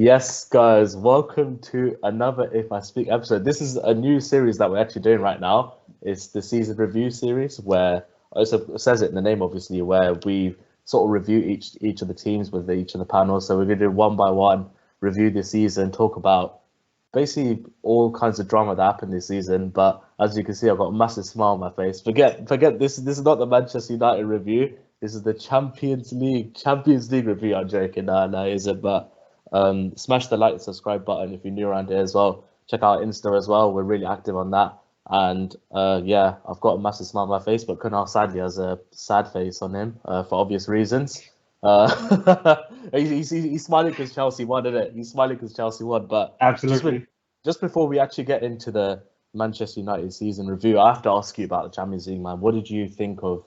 Yes, guys, welcome to another If I Speak episode. This is a new series that we're actually doing right now. It's the season review series where it says it in the name, obviously, where we sort of review each of the teams with each of the panels. So we're going to do one by one, review the season, talk about basically all kinds of drama that happened this season. But as you can see, I've got a massive smile on my face. Forget this. This is not the Manchester United review. This is the Champions League review. I'm joking. No, it isn't. But smash the like and subscribe button if you're new around here as well. Check out Insta as well. We're really active on that. And yeah, I've got a massive smile on my face, but Kunal sadly has a sad face on him for obvious reasons. He's smiling because Chelsea won, isn't it? He's smiling because Chelsea won. But absolutely, just before we actually get into the Manchester United season review, I have to ask you about the Champions League, man. What did you think of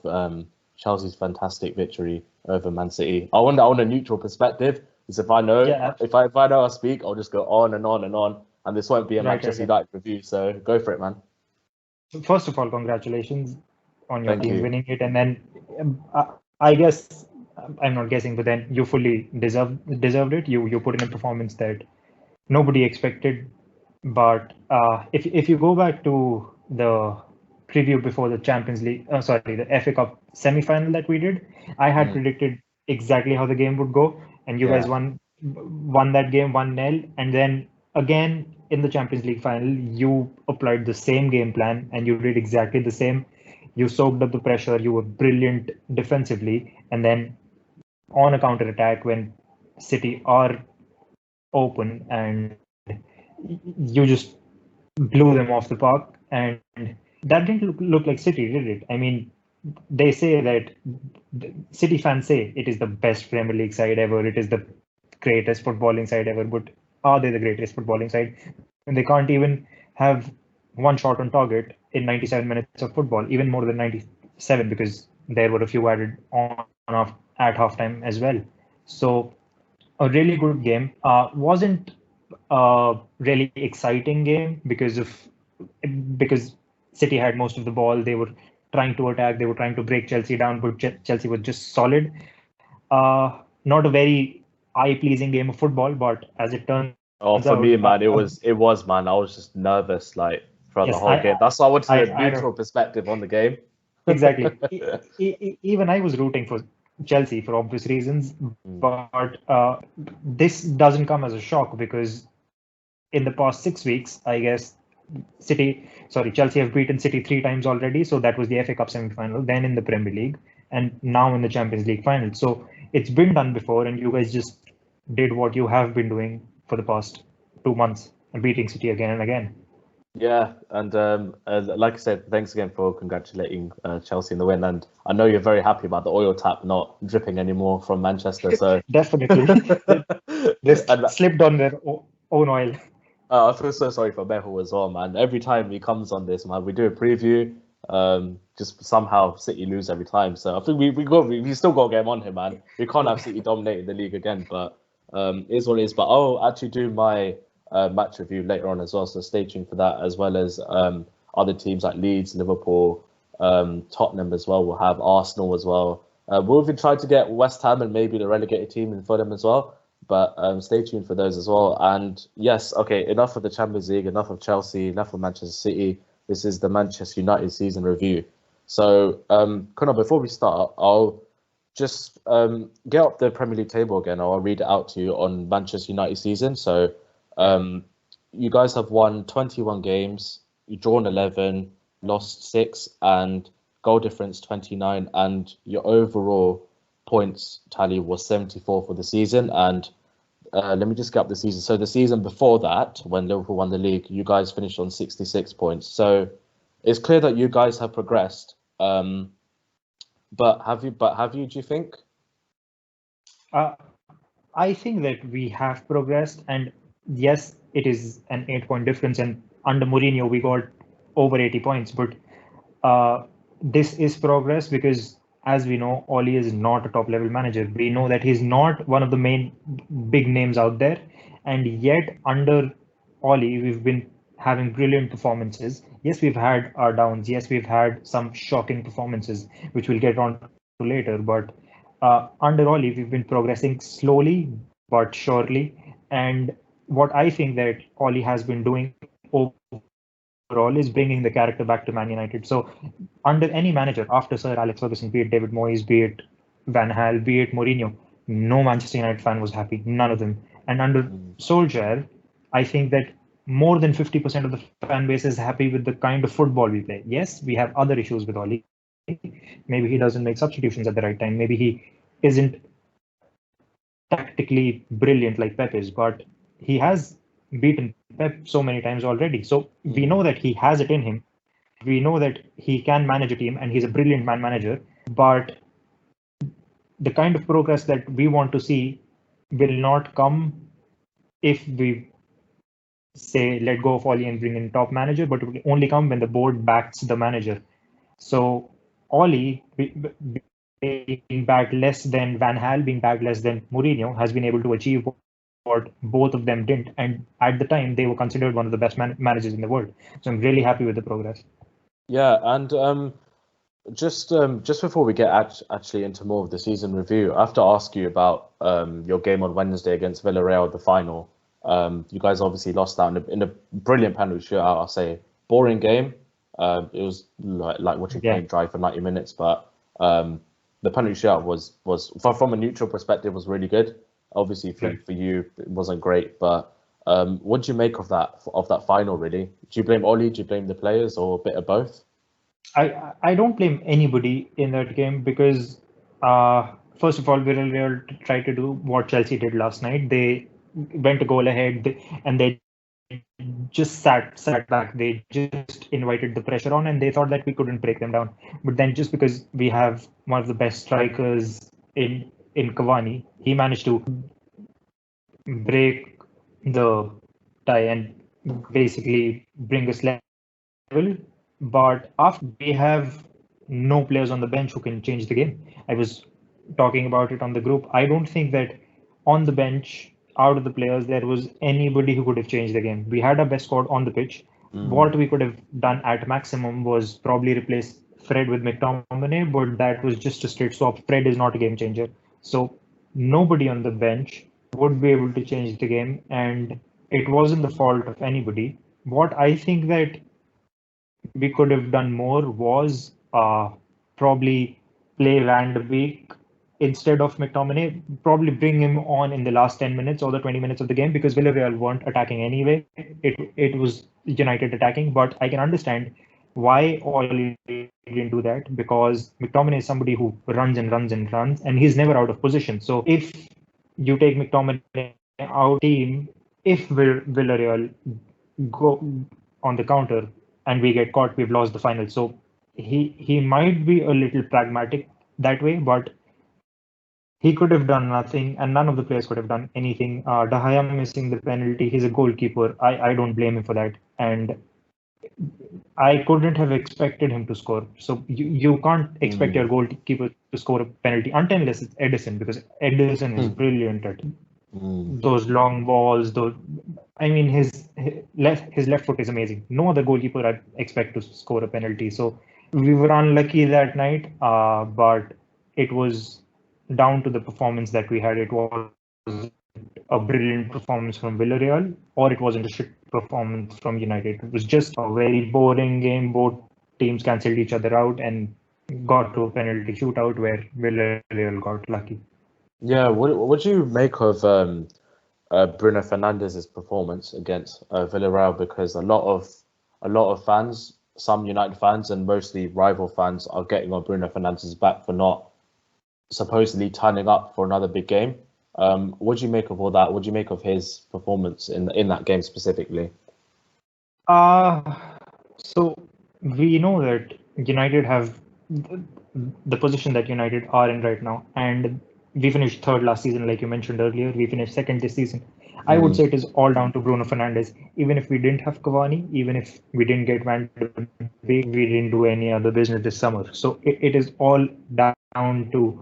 Chelsea's fantastic victory over Man City? I want a neutral perspective. Because if I know, if I know I speak, I'll just go on and on and on, and this won't be a Manchester United review. So go for it, man. First of all, congratulations on your team winning it, and then I guess I'm not guessing, but then you fully deserved it. You put in a performance that nobody expected. But if you go back to the preview before the Champions League, the FA Cup semi-final that we did, I had predicted exactly how the game would go, and you guys won that game 1-0, and then again in the Champions League final, you applied the same game plan and you did exactly the same. You soaked up the pressure. You were brilliant defensively, and then on a counter attack when City are open, and you just blew them off the park. And that didn't look like City, did it? I mean, they say that City fans say it is the best Premier League side ever. It is the greatest footballing side ever. But are they the greatest footballing side? And they can't even have one shot on target in 97 minutes of football, even more than 97, because there were a few added on at halftime as well. So a really good game. Wasn't a really exciting game because City had most of the ball. They were trying to attack. They were trying to break Chelsea down, but Chelsea was just solid. Not a very eye-pleasing game of football, but as it turns out, for me, man, it was, man. I was just nervous, like, throughout the whole game. That's why I wanted a neutral perspective on the game. Exactly. Even I was rooting for Chelsea for obvious reasons, but this doesn't come as a shock because in the past 6 weeks, I guess Chelsea have beaten City 3 times already. So that was the FA Cup semi-final, then in the Premier League, and now in the Champions League final. So it's been done before, and you guys just did what you have been doing for the past 2 months and beating City again and again. Yeah, and like I said, thanks again for congratulating Chelsea in the win. And I know you're very happy about the oil tap not dripping anymore from Manchester. So definitely, they slipped on their own oil. I feel so sorry for Mehul as well, man. Every time he comes on this, man, we do a preview. Just somehow City lose every time. So I think we still got to get him on here, man. We can't have City dominating the league again, but it is what it is. But I'll actually do my match review later on as well, so stay tuned for that, as well as other teams like Leeds, Liverpool, Tottenham as well. We'll have Arsenal as well. We'll even try to get West Ham and maybe the relegated team in Fulham as well. But stay tuned for those as well. And yes, okay, enough of the Champions League, enough of Chelsea, enough of Manchester City. This is the Manchester United season review. So, Kunal, before we start, I'll just get up the Premier League table again. I'll read it out to you on Manchester United season. So, you guys have won 21 games, you've drawn 11, lost 6, and goal difference 29, and your overall points tally was 74 for the season. And let me just get up the season. So the season before that, when Liverpool won the league, you guys finished on 66 points. So it's clear that you guys have progressed. But have you? Do you think? I think that we have progressed, and yes, it is an 8-point difference. And under Mourinho, we got over 80 points. But this is progress because, as we know, Ole is not a top-level manager. We know that he's not one of the main big names out there. And yet, under Ole, we've been having brilliant performances. Yes, we've had our downs. Yes, we've had some shocking performances, which we'll get on to later. But under Ole, we've been progressing slowly but surely. And what I think that Ole has been doing overall is bringing the character back to Man United. So under any manager, after Sir Alex Ferguson, be it David Moyes, be it Van Gaal, be it Mourinho, no Manchester United fan was happy. None of them. And under Solskjaer, I think that more than 50% of the fan base is happy with the kind of football we play. Yes, we have other issues with Ole. Maybe he doesn't make substitutions at the right time. Maybe he isn't tactically brilliant like Pep is, but he has beaten Pep so many times already. So we know that he has it in him. We know that he can manage a team and he's a brilliant man manager. But the kind of progress that we want to see will not come if we say let go of Ole and bring in top manager, but it will only come when the board backs the manager. So Ole being backed less than Van Gaal, being backed less than Mourinho, has been able to achieve what both of them didn't. And at the time, they were considered one of the best managers in the world. So I'm really happy with the progress. Yeah, and just before we get actually into more of the season review, I have to ask you about your game on Wednesday against Villarreal, the final. You guys obviously lost that in a brilliant penalty shootout. I'll say boring game. It was like watching paint dry for 90 minutes, but the penalty shootout was from a neutral perspective was really good. Obviously for you it wasn't great, but what do you make of that final? Really, do you blame Ole? Do you blame the players, or a bit of both? I don't blame anybody in that game because first of all, Villarreal tried to do what Chelsea did last night. They went a goal ahead and they just sat back. They just invited the pressure on, and they thought that we couldn't break them down. But then, just because we have one of the best strikers in Cavani, he managed to break the tie and basically bring us level. But after we have no players on the bench who can change the game. I was talking about it on the group. I don't think that on the bench, out of the players, there was anybody who could have changed the game. We had our best squad on the pitch. What we could have done at maximum was probably replace Fred with McTominay, but that was just a straight swap. Fred is not a game changer. So nobody on the bench would be able to change the game, and it wasn't the fault of anybody. What I think that we could have done more was probably play Van de Beek instead of McTominay, probably bring him on in the last 10 minutes or the 20 minutes of the game because Villarreal weren't attacking anyway. It was United attacking, but I can understand why Ole didn't do that because McTominay is somebody who runs and runs and runs, and he's never out of position. So if you take McTominay out team, if Villarreal go on the counter and we get caught, we've lost the final. So he might be a little pragmatic that way, but he could have done nothing, and none of the players could have done anything. De Gea missing the penalty. He's a goalkeeper. I don't blame him for that, and I couldn't have expected him to score. So you can't expect your goalkeeper to score a penalty unless it's Edison, because Edison is brilliant at those long balls. His left foot is amazing. No other goalkeeper I'd expect to score a penalty. So we were unlucky that night, but it was down to the performance that we had. It was a brilliant performance from Villarreal, or it wasn't a shit performance from United. It was just a very boring game. Both teams cancelled each other out and got to a penalty shootout where Villarreal got lucky. Yeah, what do you make of Bruno Fernandez's performance against Villarreal? Because a lot of fans, some United fans and mostly rival fans, are getting on Bruno Fernandez's back for not supposedly turning up for another big game. What do you make of all that? What do you make of his performance in that game specifically? So we know that United have the position that United are in right now, and we finished third last season, like you mentioned earlier. We finished second this season. I would say it is all down to Bruno Fernandes. Even if we didn't have Cavani, even if we didn't get Van de Beek, we didn't do any other business this summer. So it is all down to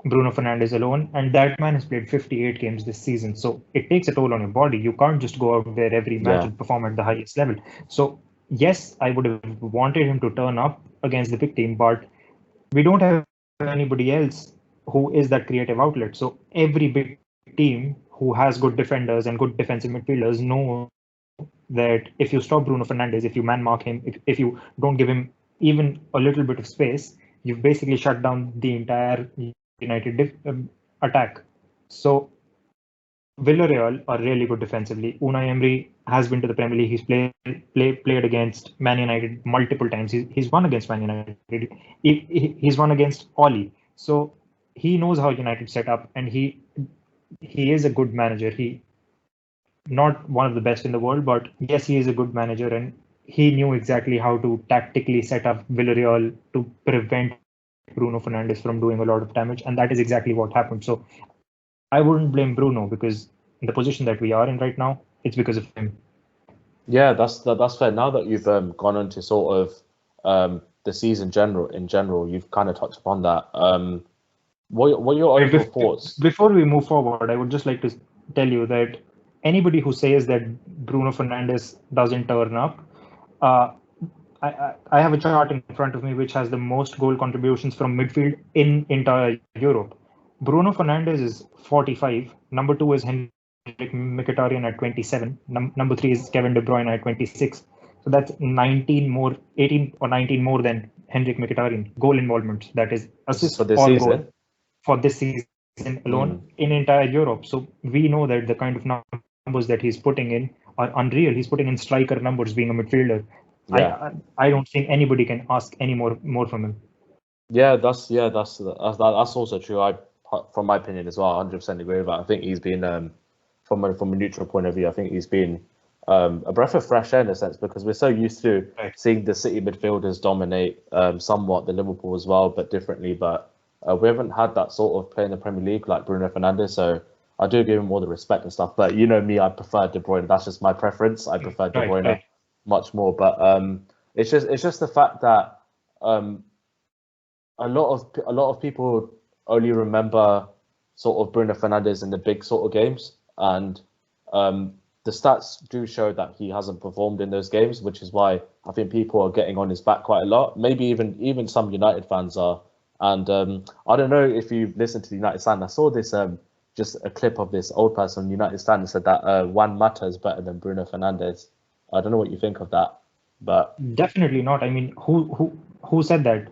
Bruno Fernandes alone, and that man has played 58 games this season. So it takes a toll on your body. You can't just go out there every match and perform at the highest level. So yes, I would have wanted him to turn up against the big team, but we don't have anybody else who is that creative outlet. So every big team who has good defenders and good defensive midfielders know that if you stop Bruno Fernandes, if you man mark him, if you don't give him even a little bit of space, you've basically shut down the entire United attack. So Villarreal are really good defensively. Unai Emery has been to the Premier League. He's played against Man United multiple times. He's won against Man United. He's won against Ole. So he knows how United set up, and he is a good manager. He not one of the best in the world, but yes, he is a good manager, and he knew exactly how to tactically set up Villarreal to prevent Bruno Fernandes from doing a lot of damage, and that is exactly what happened. So I wouldn't blame Bruno, because in the position that we are in right now, it's because of him. Yeah, that's fair. Now that you've gone on to sort of the season in general, you've kind of touched upon that. What are your overall thoughts? Before we move forward, I would just like to tell you that anybody who says that Bruno Fernandes doesn't turn up, I have a chart in front of me which has the most goal contributions from midfield in entire Europe. Bruno Fernandes is 45. Number 2 is Henrik Mkhitaryan at 27. Number 3 is Kevin De Bruyne at 26. So that's 18 or 19 more than Henrik Mkhitaryan goal involvement. That is assists for this or season. goal for this season alone in entire Europe. So we know that the kind of numbers that he's putting in are unreal. He's putting in striker numbers being a midfielder. Yeah. I don't think anybody can ask any more from him. Yeah, that's also true. From my opinion as well, 100% agree with that. I think he's been, from a neutral point of view, I think he's been a breath of fresh air in a sense, because we're so used to seeing the City midfielders dominate somewhat, the Liverpool as well, but differently. But we haven't had that sort of play in the Premier League like Bruno Fernandes. So I do give him all the respect and stuff. But you know me, I prefer De Bruyne. That's just my preference. I prefer De Bruyne much more. But it's just the fact that a lot of people only remember sort of Bruno Fernandes in the big sort of games, and the stats do show that he hasn't performed in those games, which is why I think people are getting on his back quite a lot. Maybe even some United fans are. And I don't know if you've listened to the United stand. I saw this just a clip of this old person on United stand that said that Juan Mata is better than Bruno Fernandes. I don't know what you think of that, but definitely not. I mean, who said that?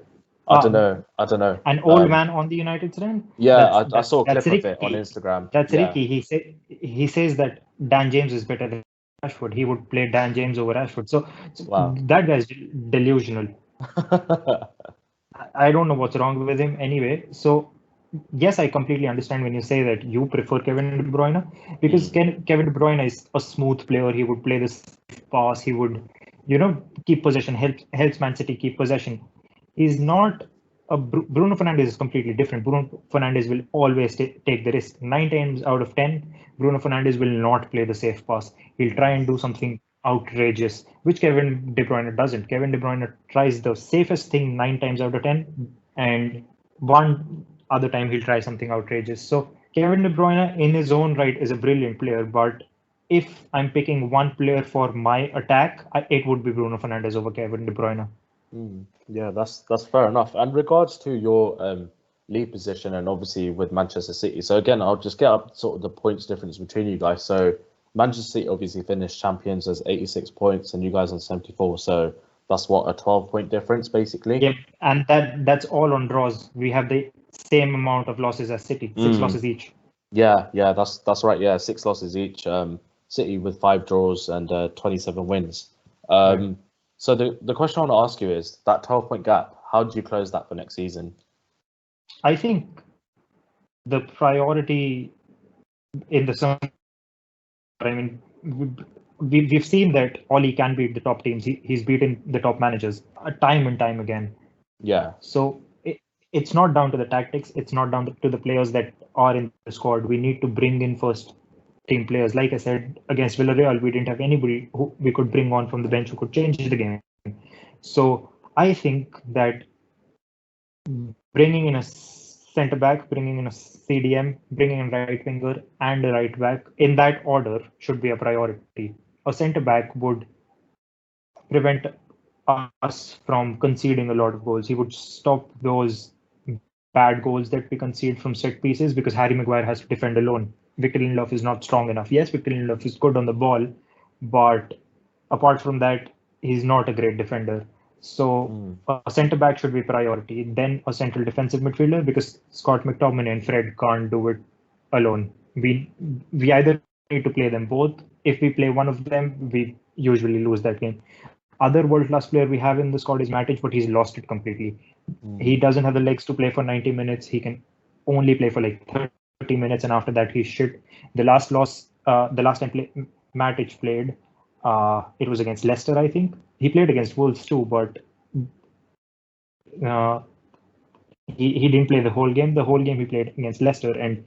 I don't know. An old man on the United stand? Yeah, I saw a clip of it on Instagram. That's Ricky. He says that Dan James is better than Rashford. He would play Dan James over Rashford. So wow. That guy's delusional. I don't know what's wrong with him anyway. So yes, I completely understand when you say that you prefer Kevin De Bruyne, because Kevin De Bruyne is a smooth player. He would play this pass. He would, keep possession, helps Man City keep possession. He's not Bruno Fernandes is completely different. Bruno Fernandes will always take the risk. 9 times out of 10, Bruno Fernandes will not play the safe pass. He'll try and do something outrageous, which Kevin De Bruyne doesn't. Kevin De Bruyne tries the safest thing 9 times out of 10, and one other time he'll try something outrageous. So Kevin De Bruyne in his own right is a brilliant player, but if I'm picking one player for my attack, it would be Bruno Fernandes over Kevin De Bruyne. Yeah, that's fair enough. And regards to your league position, and obviously with Manchester City. So again, I'll just get up sort of the points difference between you guys. So Manchester City obviously finished champions as 86 points, and you guys on 74. So that's what, a 12-point difference basically. Yep, and that's all on draws. We have the same amount of losses as City, 6 losses each. Yeah, that's right. Yeah, 6 losses each. City with 5 draws and 27 wins. Right. So the question I want to ask you is, that 12-point gap, how do you close that for next season? I think the priority in the summer, I mean, we've seen that Ole can beat the top teams. He's beaten the top managers time and time again. Yeah. So it's not down to the tactics. It's not down to the players that are in the squad. We need to bring in first team players. Like I said, against Villarreal, we didn't have anybody who we could bring on from the bench who could change the game. So I think that bringing in a centre back, bringing in a CDM, bringing in a right winger and a right back in that order should be a priority. A centre back would prevent us from conceding a lot of goals. He would stop those bad goals that we concede from set pieces, because Harry Maguire has to defend alone. Victor Lindelof is not strong enough. Yes, Victor Lindelof is good on the ball, but apart from that, he's not a great defender. So a centre back should be priority, then a central defensive midfielder, because Scott McTominay and Fred can't do it alone. We either need to play them both. If we play one of them, we usually lose that game. Other world-class player we have in the squad is Matic, but he's lost it completely. He doesn't have the legs to play for 90 minutes. He can only play for like 30 minutes, and after that he's shit. The last time Matic played, it was against Leicester, I think. He played against Wolves too, but he didn't play the whole game. The whole game he played against Leicester, and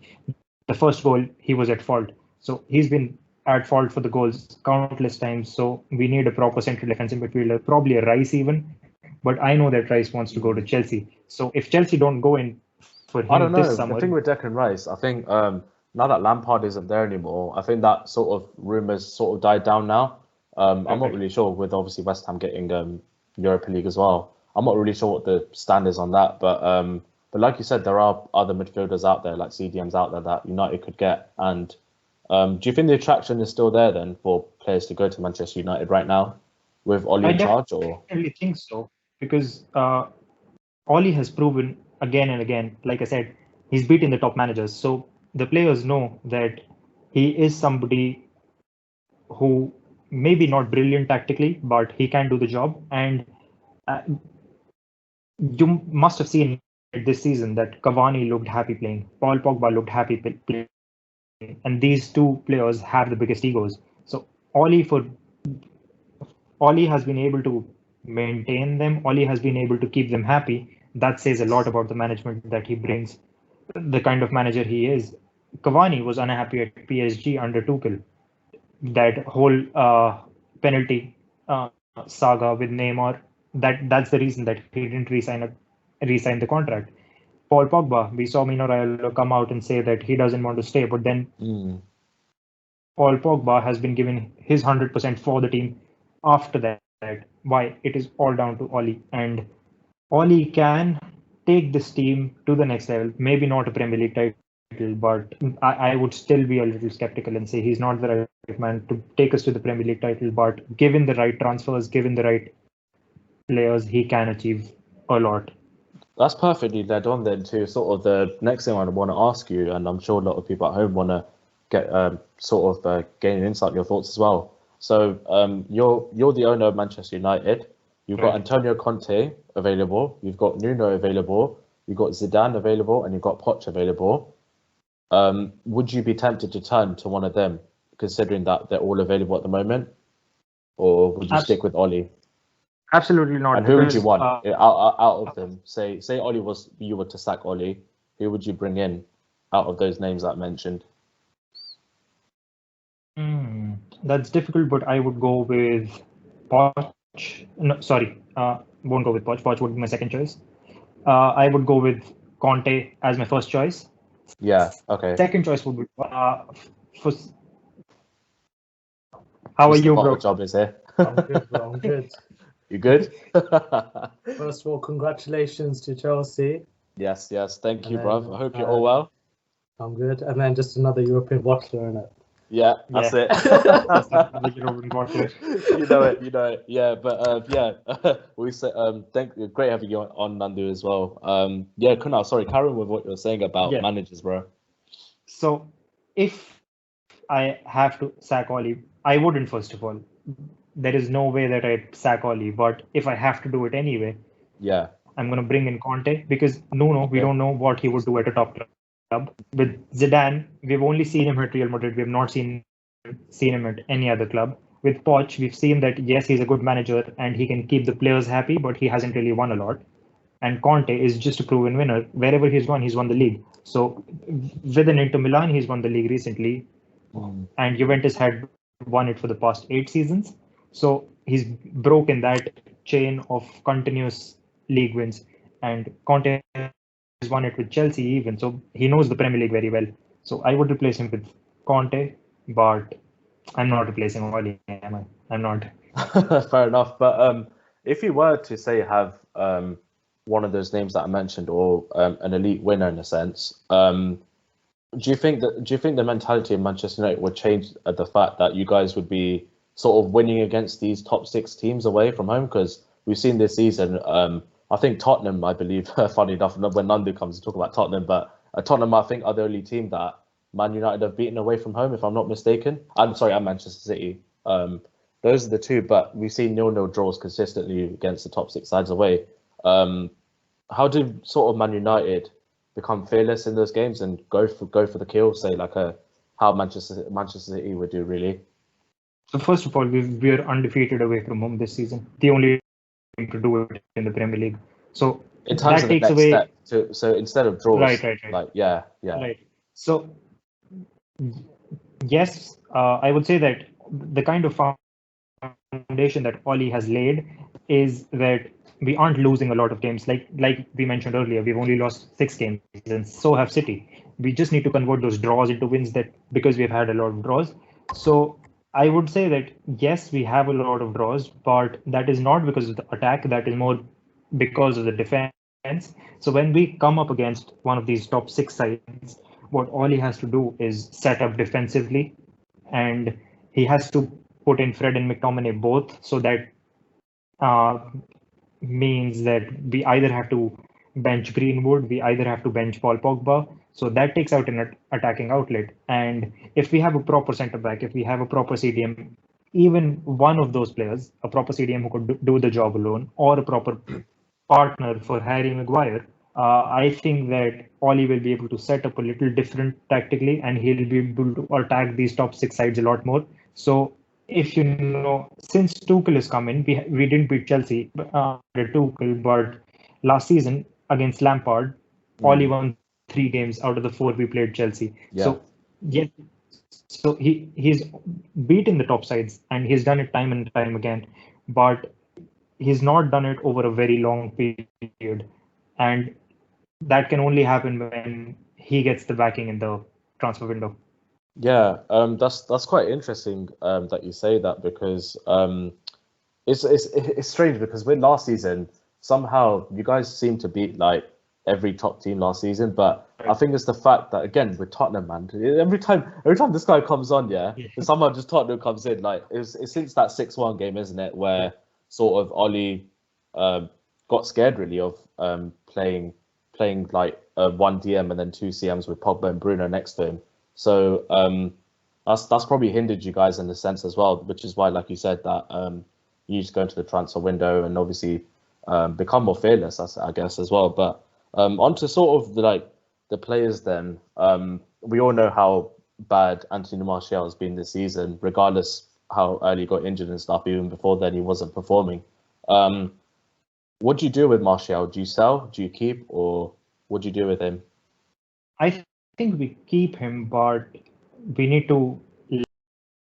the first goal he was at fault. So he's been at fault for the goals countless times. So we need a proper central defensive midfielder, probably a Rice even. But I know that Rice wants to go to Chelsea. So if Chelsea don't go in for him this summer, the thing with Declan Rice, I think now that Lampard isn't there anymore, I think that sort of rumours sort of died down now. I'm not really sure with obviously West Ham getting Europa League as well. I'm not really sure what the stand is on that, but like you said, there are other midfielders out there, like CDMs out there that United could get. And do you think the attraction is still there then for players to go to Manchester United right now with Ole in charge? Or I definitely think so, because Ole has proven again and again, like I said, he's beaten the top managers. So the players know that he is somebody who maybe not brilliant tactically, but he can do the job. And you must have seen this season that Cavani looked happy playing, Paul Pogba looked happy playing, and these two players have the biggest egos. So Ole has been able to maintain them. Ole has been able to keep them happy. That says a lot about the management that he brings, the kind of manager he is. Cavani was unhappy at PSG under Tuchel. That whole penalty saga with Neymar, that's the reason that he didn't resign the contract. Paul Pogba, we saw Mino Raiola come out and say that he doesn't want to stay, but then Paul Pogba has been given his 100% for the team after that. Why? It is all down to Ole, and Ole can take this team to the next level. Maybe not a Premier League title, but I would still be a little skeptical and say he's not the right man to take us to the Premier League title. But given the right transfers, given the right players, he can achieve a lot. That's perfectly led on then to sort of the next thing I want to ask you, and I'm sure a lot of people at home want to get gain an insight in your thoughts as well. So you're the owner of Manchester United. You've got Antonio Conte available. You've got Nuno available. You've got Zidane available, and you've got Poch available. Would you be tempted to turn to one of them, considering that they're all available at the moment, or would you stick with Ole? Absolutely not. And who would you want out of them? Say you were to sack Ole, who would you bring in out of those names that I mentioned? That's difficult, but I would go with Poch. No, sorry, won't go with Poch. Poch would be my second choice. I would go with Conte as my first choice. Yeah. Okay. Second choice would be for. How are you, bro? What job is here? I'm good, bro. I'm good. You good? First of all, congratulations to Chelsea. Yes. Thank you, bro. I hope you're all well. I'm good. And then just another European bottler in it. Yeah, that's it. European bottler. You know it. Yeah, but we say great having you on Nandu as well. Kunal, sorry, carry on with what you're saying about managers, bro. So if I have to sack Ole, I wouldn't, first of all. There is no way that I'd sack Ole, but if I have to do it anyway, I'm going to bring in Conte, because Nuno, we don't know what he would do at a top club. With Zidane, we've only seen him at Real Madrid. We have not seen him at any other club. With Poch, we've seen that, yes, he's a good manager and he can keep the players happy, but he hasn't really won a lot. And Conte is just a proven winner. Wherever he's gone, he's won the league. So within Inter Milan, he's won the league recently. And Juventus had won it for the past 8 seasons. So he's broken that chain of continuous league wins. And Conte has won it with Chelsea even. So he knows the Premier League very well. So I would replace him with Conte, but I'm not replacing Ole, am I? I'm not. Fair enough. But if you were to say have one of those names that I mentioned, or an elite winner in a sense, Do you think the mentality in Manchester United would change at the fact that you guys would be sort of winning against these top six teams away from home? Because we've seen this season. I think Tottenham, I believe, funny enough, when Nandu comes to talk about Tottenham, but Tottenham, I think, are the only team that Man United have beaten away from home, if I'm not mistaken. I'm sorry, I'm Manchester City. Those are the two, but we've seen 0-0 draws consistently against the top six sides away. How do sort of Man United become fearless in those games and go for the kill, say how Manchester City would do, really? So first of all, we're undefeated away from home this season. The only team to do it in the Premier League. So in terms that of the takes next away. Step, so instead of draws, Right. Like yeah. Right. So yes, I would say that the kind of foundation that Ole has laid is that we aren't losing a lot of games. Like we mentioned earlier, we've only lost 6 games, and so have City. We just need to convert those draws into wins, that because we've had a lot of draws. So I would say that yes, we have a lot of draws, but that is not because of the attack. That is more because of the defense. So when we come up against one of these top 6 sides, what Ole has to do is set up defensively, and he has to put in Fred and McTominay both, so that means that we either have to bench Greenwood, we either have to bench Paul Pogba. So that takes out an attacking outlet. And if we have a proper centre back, if we have a proper CDM, even one of those players, a proper CDM who could do the job alone, or a proper partner for Harry Maguire, I think that Ole will be able to set up a little different tactically, and he'll be able to attack these top 6 sides a lot more. So if you know, since Tuchel has come in, we didn't beat Chelsea under Tuchel, but last season against Lampard, Ole won 3 games out of the 4 we played Chelsea. Yeah. So yeah, so he's beaten the top sides, and he's done it time and time again, but he's not done it over a very long period, and that can only happen when he gets the backing in the transfer window. Yeah, that's quite interesting that you say that, because it's strange, because with last season somehow you guys seem to beat like every top team last season, but I think it's the fact that, again, with Tottenham, man, every time this guy comes on, somehow just Tottenham comes in. Like it's since that 6-1 game, isn't it, where sort of Ole got scared really of playing like 1 DM and then 2 CMs with Pogba and Bruno next to him. So that's probably hindered you guys in the sense as well, which is why, like you said, that you just go into the transfer window and obviously become more fearless, I guess, as well. But onto sort of the players then. We all know how bad Anthony Martial has been this season, regardless how early he got injured and stuff. Even before then, he wasn't performing. What do you do with Martial? Do you sell? Do you keep? Or what do you do with him? I think we keep him, but we need to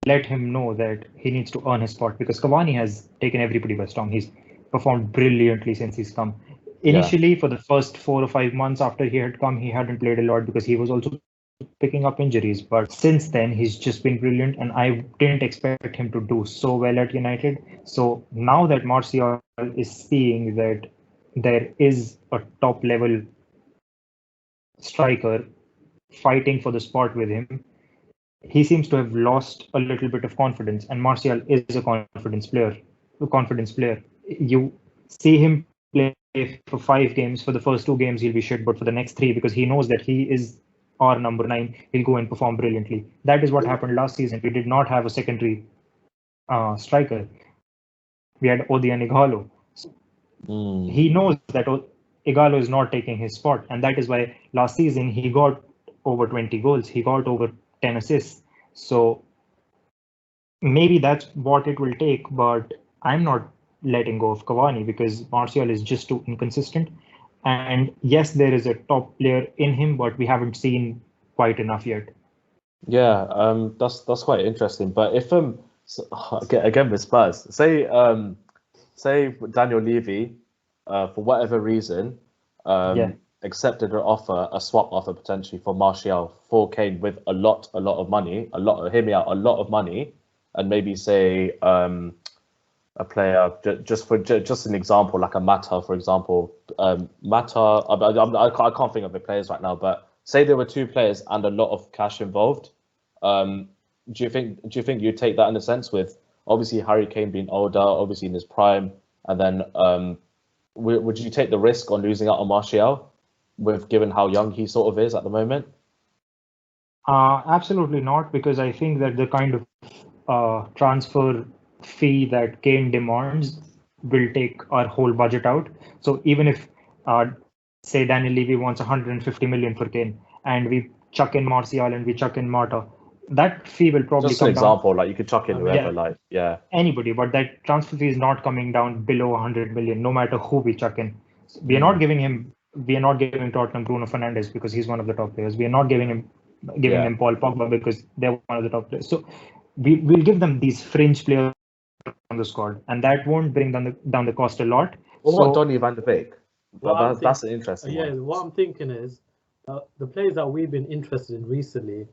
let him know that he needs to earn his spot, because Cavani has taken everybody by storm. He's performed brilliantly since he's come. Initially, for the first 4 or 5 months after he had come, he hadn't played a lot because he was also picking up injuries. But since then, he's just been brilliant, and I didn't expect him to do so well at United. So now that Martial is seeing that there is a top level striker fighting for the spot with him, he seems to have lost a little bit of confidence, and Martial is a confidence player. You see him play for 5 games. For the first 2 games, he'll be shit, but for the next 3, because he knows that he is our number 9, he'll go and perform brilliantly. That is what happened last season. We did not have a secondary striker. We had Odi and Ighalo. He knows that Ighalo is not taking his spot, and that is why last season he got over 20 goals. He got over 10 assists. So maybe that's what it will take, but I'm not letting go of Cavani because Martial is just too inconsistent. And yes, there is a top player in him, but we haven't seen quite enough yet. Yeah, that's quite interesting. But if again with Spurs, say Daniel Levy, for whatever reason, accepted a swap offer potentially for Martial for Kane with a lot of money, a lot of money, and maybe say a player just an example, like a Mata, for example. Mata, I can't think of the players right now, but say there were two players and a lot of cash involved. Do you think you'd take that in a sense with obviously Harry Kane being older, obviously in his prime, and then would you take the risk on losing out on Martial, with given how young he sort of is at the moment? Absolutely not, because I think that the kind of transfer fee that Kane demands will take our whole budget out. So even if, say, Daniel Levy wants 150 million for Kane, and we chuck in Martial and we chuck in Mata, that fee will probably just come an example, down. like you could chuck in whoever, Anybody, but that transfer fee is not coming down below 100 million, no matter who we chuck in. We are not giving Tottenham Bruno Fernandez because he's one of the top players. We are not giving them Paul Pogba because they're one of the top players. So we'll give them these fringe players on the squad, and that won't bring down the cost a lot. What about Donny van de Beek? That's an interesting one. Yeah, what I'm thinking is the players that we've been interested in recently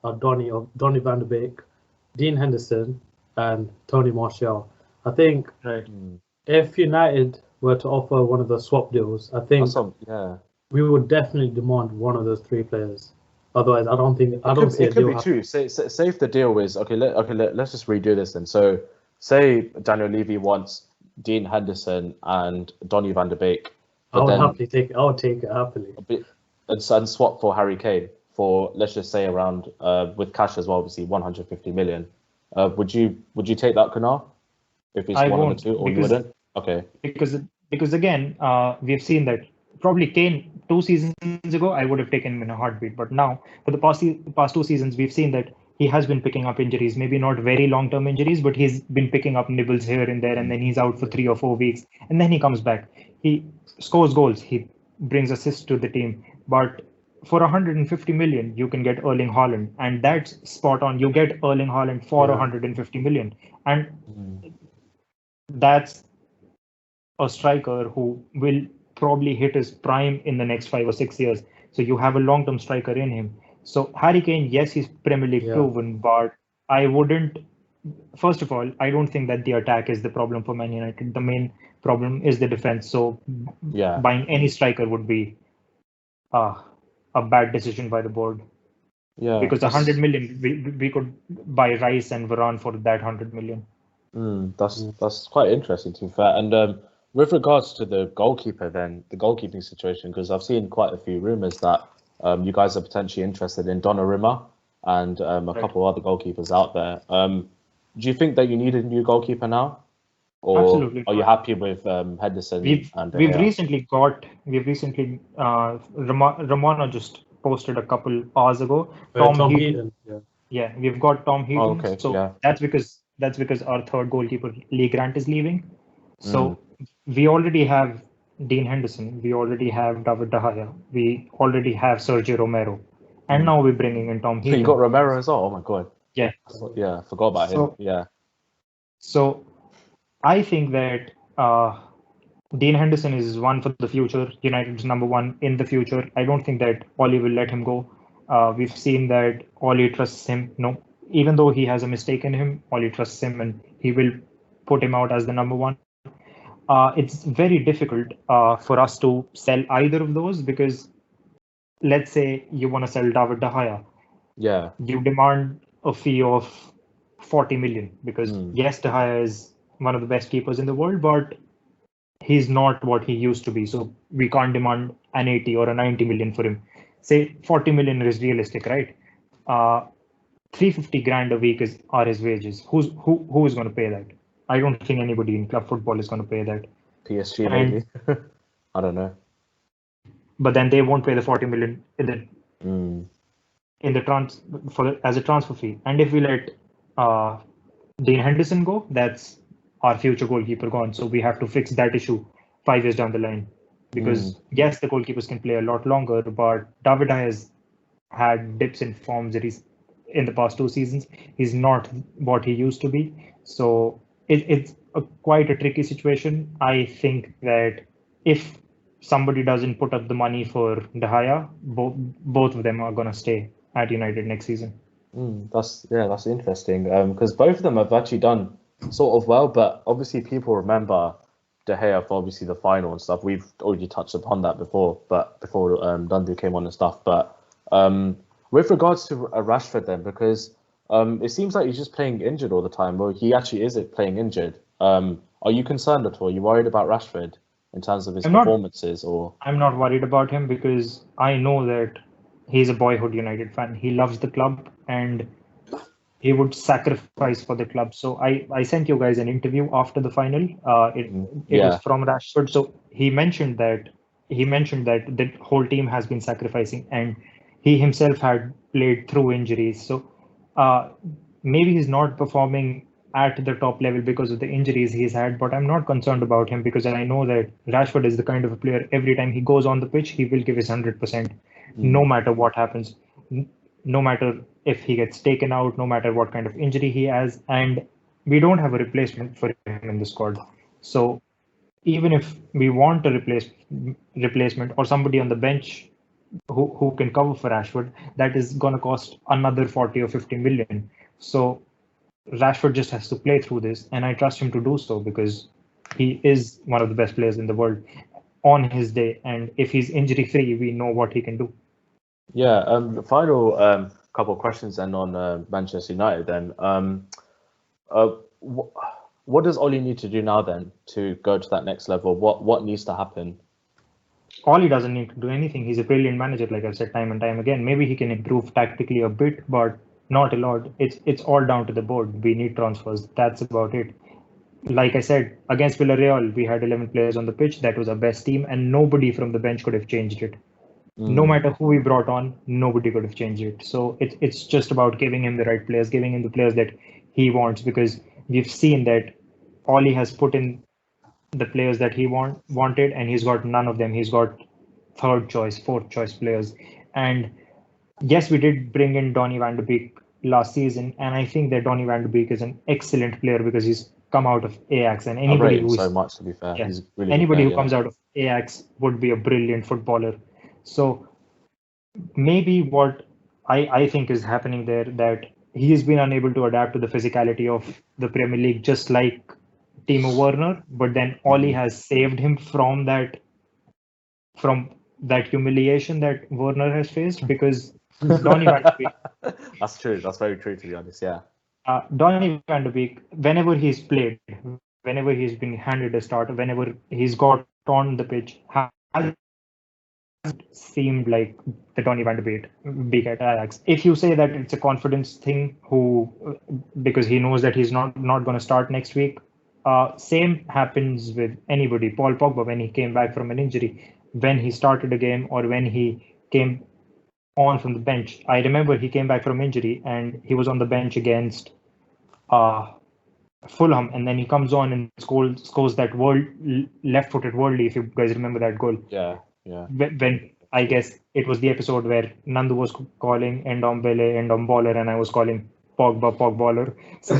are Donny van de Beek, Dean Henderson, and Tony Martial. I think if United were to offer one of the swap deals, I think we would definitely demand one of those three players. Otherwise, I don't see a deal. It could be two. Say if the deal is let's just redo this then. So say Daniel Levy wants Dean Henderson and Donny van de Beek. I would take it happily. And swap for Harry Kane for, let's just say, around with cash as well, obviously 150 million. Would you take that, Kunal? If it's one of the two, or you wouldn't? Okay. Because again, we've seen that probably Kane 2 seasons ago, I would have taken him in a heartbeat. But now, for the past 2 seasons, we've seen that he has been picking up injuries, maybe not very long-term injuries, but he's been picking up nibbles here and there, and then he's out for 3 or 4 weeks, and then he comes back. He scores goals, he brings assists to the team. But for 150 million, you can get Erling Haaland, and that's spot on. You get Erling Haaland for 150 million, and that's a striker who will probably hit his prime in the next 5 or 6 years. So you have a long-term striker in him. So Harry Kane, yes, he's Premier League proven, but I wouldn't. First of all, I don't think that the attack is the problem for Man United. The main problem is the defense. So buying any striker would be a bad decision by the board. Yeah, because 100 million, we could buy Rice and Varane for that 100 million. That's quite interesting, to be fair. And with regards to the goalkeeper, then the goalkeeping situation, because I've seen quite a few rumours that you guys are potentially interested in Donnarumma and a couple of other goalkeepers out there. Do you think that you need a new goalkeeper now? Or absolutely. Are you happy with Henderson? We've recently Ramona just posted a couple hours ago. Tom Heaton. Yeah, we've got Tom Heaton. Oh, okay. So that's because our third goalkeeper Lee Grant is leaving. So we already have Dean Henderson. We already have David De Gea. We already have Sergio Romero, and now we're bringing in Tom Heaton. You got Romero as well. Oh my god. Yeah. Yeah, forgot about him. Yeah. So I think that Dean Henderson is one for the future. United's number one in the future. I don't think that Ole will let him go. We've seen that Ole trusts him. No, even though he has a mistake in him, Ole trusts him and he will put him out as the number one. It's very difficult for us to sell either of those because let's say you want to sell David De Gea. Yeah. You demand a fee of 40 million because yes, De Gea is one of the best keepers in the world, but he's not what he used to be. So we can't demand an 80 or a 90 million for him. Say 40 million is realistic, right? 350 grand a week are his wages. Who is going to pay that? I don't think anybody in club football is going to pay that. PSG maybe. I don't know. But then they won't pay the 40 million as a transfer fee. And if we let Dean Henderson go, that's our future goalkeeper gone. So we have to fix that issue 5 years down the line. Because yes, the goalkeepers can play a lot longer, but David has had dips in forms in the past 2 seasons. He's not what he used to be. So it's quite a tricky situation. I think that if somebody doesn't put up the money for De Gea, both of them are going to stay at United next season. That's interesting because both of them have actually done sort of well, but obviously people remember De Gea for obviously the final and stuff. We've already touched upon that before Dundu came on and stuff. But With regards to Rashford, then, because it seems like he's just playing injured all the time. Well, he actually is playing injured. Are you concerned at all? Are you worried about Rashford in terms of his performances? I'm not worried about him because I know that he's a boyhood United fan. He loves the club and he would sacrifice for the club. So I sent you guys an interview after the final. It was from Rashford. So he mentioned that the whole team has been sacrificing, and he himself had played through injuries. So maybe he's not performing at the top level because of the injuries he's had, but I'm not concerned about him because I know that Rashford is the kind of a player, every time he goes on the pitch, he will give his 100%, no matter what happens, no matter if he gets taken out, no matter what kind of injury he has, and we don't have a replacement for him in the squad. So even if we want a replacement or somebody on the bench who can cover for Rashford, that is going to cost another 40 or 50 million. So Rashford just has to play through this, and I trust him to do so because he is one of the best players in the world on his day. And if he's injury free, we know what he can do. Yeah. The final couple of questions then on Manchester United. Then, what does Ole need to do now then to go to that next level? What needs to happen? Ole doesn't need to do anything. He's a brilliant manager, like I've said time and time again. Maybe he can improve tactically a bit, but not a lot. It's all down to the board. We need transfers. That's about it. Like I said, against Villarreal, we had 11 players on the pitch. That was our best team, and nobody from the bench could have changed it. No matter who we brought on, nobody could have changed it. So it's just about giving him the right players, giving him the players that he wants, because we've seen that Ole has put in the players that he wanted, and he's got none of them. He's got third choice, fourth choice players. And yes, we did bring in Donny van de Beek last season, and I think that Donny van de Beek is an excellent player because he's come out of Ajax, and anybody who's so much, to be fair. Yeah, He's really anybody who comes out of Ajax would be a brilliant footballer. So maybe what I think is happening there, that he has been unable to adapt to the physicality of the Premier League, just like Timo Werner, but then Ole has saved him from that humiliation that Werner has faced, because Donny van de Beek. That's true. That's very true, to be honest. Yeah. Donny van de Beek, whenever he's played, whenever he's been handed a start, whenever he's got on the pitch, has seemed like the Donny van de Beek at Ajax. If you say that it's a confidence thing, because he knows that he's not going to start next week, same happens with anybody. Paul Pogba, when he came back from an injury, when he started a game or when he came on from the bench. I remember he came back from injury and he was on the bench against Fulham, and then he comes on and scores that left-footed worldly, if you guys remember that goal. Yeah. When I guess it was the episode where Nandu was calling Ndombele, Baller, and I was calling Pogba, Pogballer. So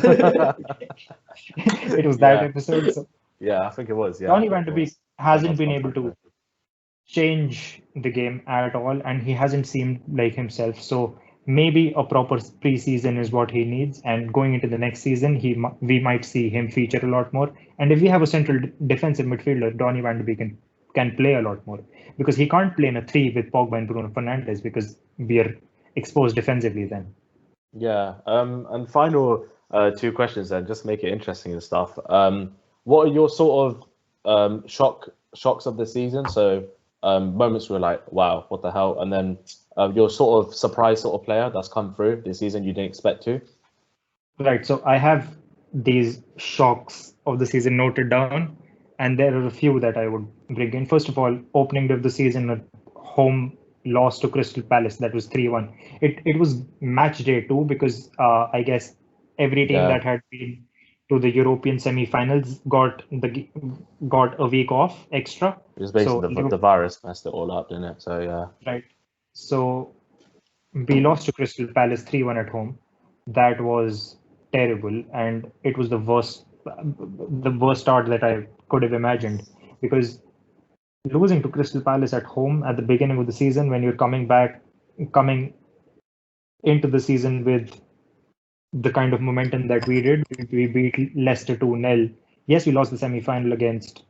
it was that episode. So yeah, I think it was. Yeah. Donny van de Beek hasn't been able to change the game at all, and he hasn't seemed like himself. So maybe a proper preseason is what he needs, and going into the next season, we might see him feature a lot more. And if we have a central defensive midfielder, Donny van de Beek can play a lot more, because he can't play in a 3 with Pogba and Bruno Fernandez because we are exposed defensively then. Yeah. And final 2 questions then, just to make it interesting and stuff. What are your sort of shocks of the season? So moments were like, wow, what the hell? And then your sort of surprise sort of player that's come through this season you didn't expect to. Right. So I have these shocks of the season noted down, and there are a few that I would bring in. First of all, opening of the season at home loss to Crystal Palace. That was 3-1. It was match day 2 because I guess every team that had been to the European semi-finals got a week off extra. It was basically the virus messed it all up, didn't it? So yeah. Right. So we lost to Crystal Palace 3-1 at home. That was terrible, and it was the worst start that I could have imagined, because losing to Crystal Palace at home at the beginning of the season, when you're coming into the season with the kind of momentum that we did, we beat Leicester 2-0. Yes, we lost the semi-final against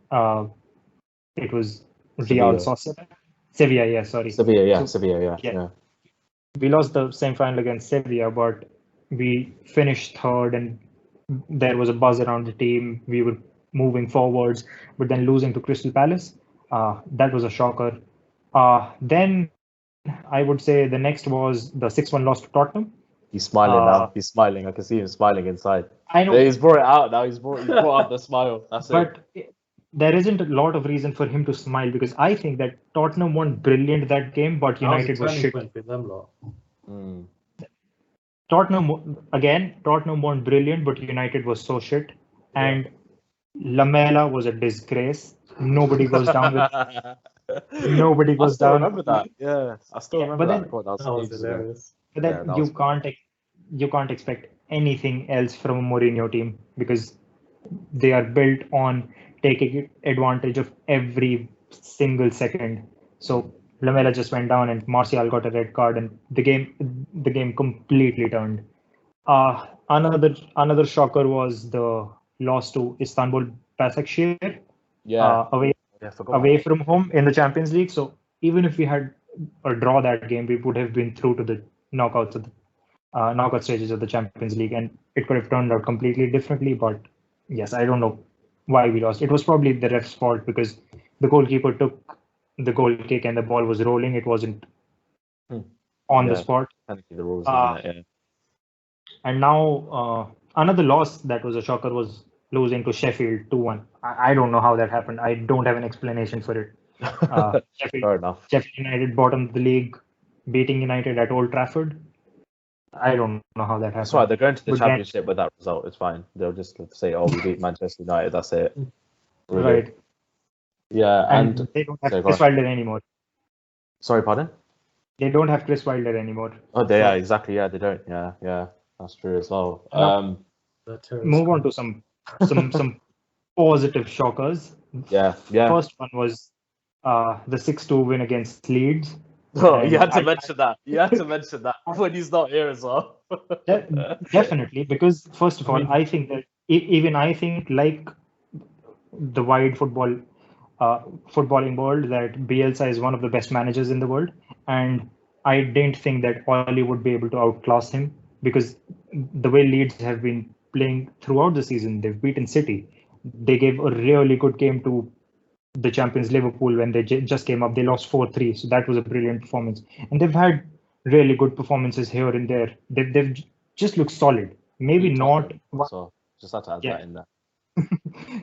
it was Real Sociedad. Sevilla, yeah, sorry. Sevilla, yeah. we lost the semi-final against Sevilla, but we finished third, and there was a buzz around the team. We were moving forwards, but then losing to Crystal Palace, that was a shocker. Then I would say the next was the 6-1 loss to Tottenham. He's smiling now. He's smiling. I can see him smiling inside. I know. He's brought it out now. He's brought out the smile. That's but there isn't a lot of reason for him to smile because I think that Tottenham won brilliant that game, but United was shit. Tottenham won brilliant, but United was so shit. And Lamela was a disgrace. Nobody goes down with. Nobody goes down. I remember that. Yeah, I still remember that. That was hilarious. But then you can't expect anything else from a Mourinho team because they are built on taking advantage of every single second. So Lamela just went down and Martial got a red card and the game completely turned. Another shocker was the loss to Istanbul Başakşehir. Away from home in the Champions League. So even if we had a draw that game, we would have been through to the knockout stages of the Champions League, and it could have turned out completely differently. But yes, I don't know why we lost. It was probably the ref's fault because the goalkeeper took the goal kick and the ball was rolling. It wasn't on the spot. The rules, and now another loss that was a shocker was losing to Sheffield 2-1. I don't know how that happened. I don't have an explanation for it. Fair enough. Sheffield United bottom of the league, beating United at Old Trafford. I don't know how that happened. That's right. They're going to the Championship with that result. It's fine. They'll just say, "Oh, we beat Manchester United. That's it." Really. Right. Yeah, and they don't have Chris Wilder anymore. Sorry, pardon? They don't have Chris Wilder anymore. Oh, exactly. Yeah, they don't. Yeah, that's true as well. Move on to some positive shockers. Yeah. First one was the 6-2 win against Leeds. Oh, you had to mention that. You had to mention that when he's not here as well. Definitely, because first of all, I think that I think like the wide footballing world, that Bielsa is one of the best managers in the world, and I didn't think that Ole would be able to outclass him because the way Leeds have been playing throughout the season, they've beaten City. They gave a really good game to the champions Liverpool when they just came up. They lost 4-3, so that was a brilliant performance. And they've had really good performances here and there. They've just looked solid. Maybe not. So just had to add that in there.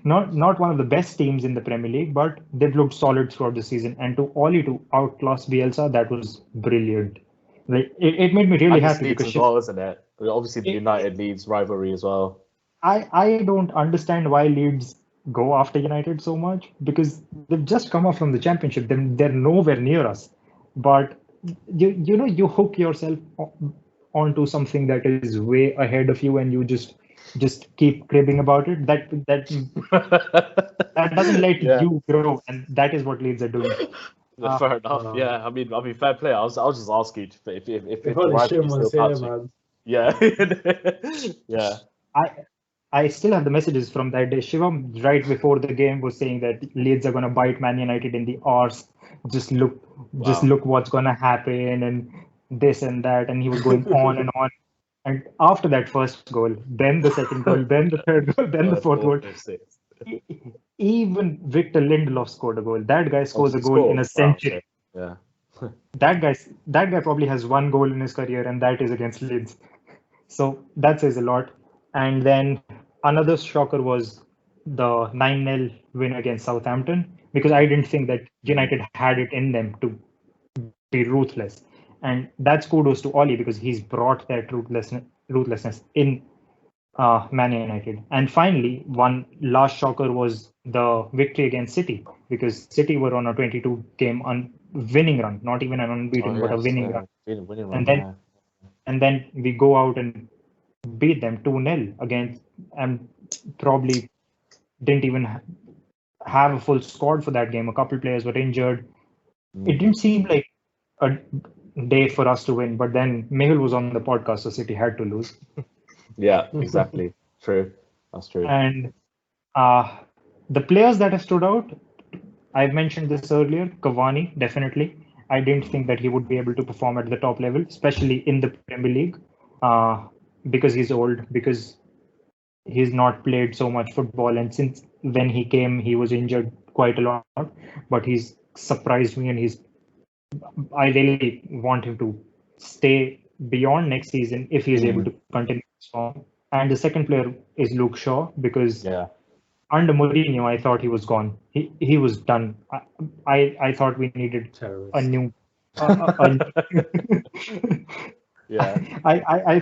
not one of the best teams in the Premier League, but they've looked solid throughout the season. And to Ole to outclass Bielsa, that was brilliant. Like it made me really happy because as well, isn't it? Obviously, the United Leeds rivalry as well. I don't understand why Leeds go after United so much because they've just come up from the Championship. They're nowhere near us. But you hook yourself onto something that is way ahead of you, and you just keep cribbing about it. That doesn't let you grow, and that is what Leeds are doing. Fair enough. I mean, fair play. I was just asking if man. Yeah. I still have the messages from that day. Shivam, right before the game, was saying that Leeds are going to bite Man United in the arse. Just look what's going to happen and this and that. And he was going on and on. And after that first goal, then the second goal, then the third goal, then the fourth goal. Even Victor Lindelof scored a goal. That guy scores a goal in a century. Yeah. That guy probably has one goal in his career, and that is against Leeds. So that says a lot. And then another shocker was the 9-0 win against Southampton, because I didn't think that United had it in them to be ruthless. And that's kudos to Ole, because he's brought that ruthlessness in Man United. And finally, one last shocker was the victory against City, because City were on a 22-game winning run, not even an unbeaten, but a winning run. And then we go out and beat them 2-0 against, and probably didn't even have a full squad for that game. A couple players were injured. It didn't seem like a day for us to win, but then Mehul was on the podcast, so City had to lose. Yeah, exactly. True. That's true. And the players that have stood out, I've mentioned this earlier. Cavani, definitely. I didn't think that he would be able to perform at the top level, especially in the Premier League, because he's old, because he's not played so much football, and since when he came, he was injured quite a lot. But he's surprised me, and I really want him to stay beyond next season if he is able to continue his form. And the second player is Luke Shaw, because under Mourinho, I thought he was gone. He was done. I thought we needed a new. I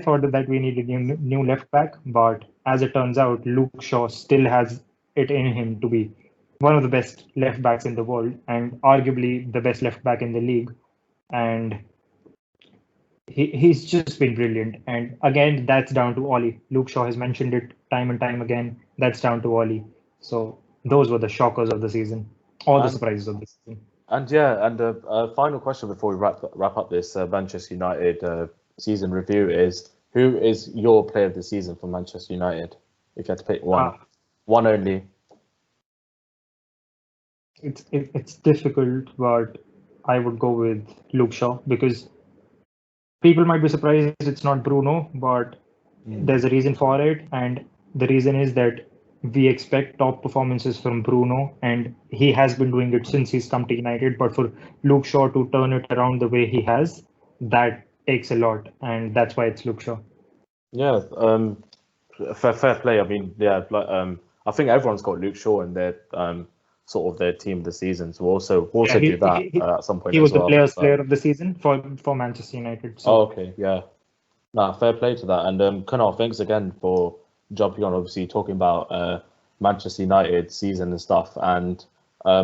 thought that we needed new left back, but as it turns out, Luke Shaw still has it in him to be one of the best left backs in the world, and arguably the best left back in the league. And he's just been brilliant. And again, that's down to Ole. Luke Shaw has mentioned it time and time again. That's down to Ole. So those were the shockers of the season, all the surprises of the season. And final question before we wrap up this Manchester United season review is: who is your player of the season for Manchester United? If you had to pick one only. It's difficult, but I would go with Luke Shaw, because people might be surprised it's not Bruno, but there's a reason for it, and the reason is that we expect top performances from Bruno, and he has been doing it since he's come to United. But for Luke Shaw to turn it around the way he has, that takes a lot, and that's why it's Luke Shaw. Yeah, fair play. I mean, I think everyone's got Luke Shaw in their sort of their team of the season. So we'll also do that at some point. He was the player of the season for Manchester United. So. Oh, okay, yeah. Nah, fair play to that. And Kunal, thanks again for jumping on, obviously talking about Manchester United season and stuff. And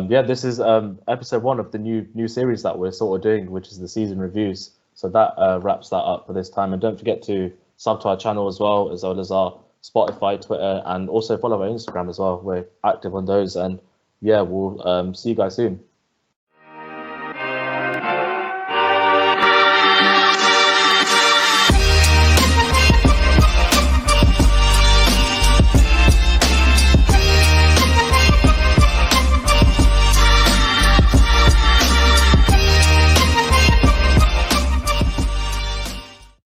this is episode 1 of the new series that we're sort of doing, which is the season reviews. So that wraps that up for this time. And don't forget to sub to our channel as well as our Spotify, Twitter, and also follow our Instagram as well. We're active on those. And yeah, we'll see you guys soon.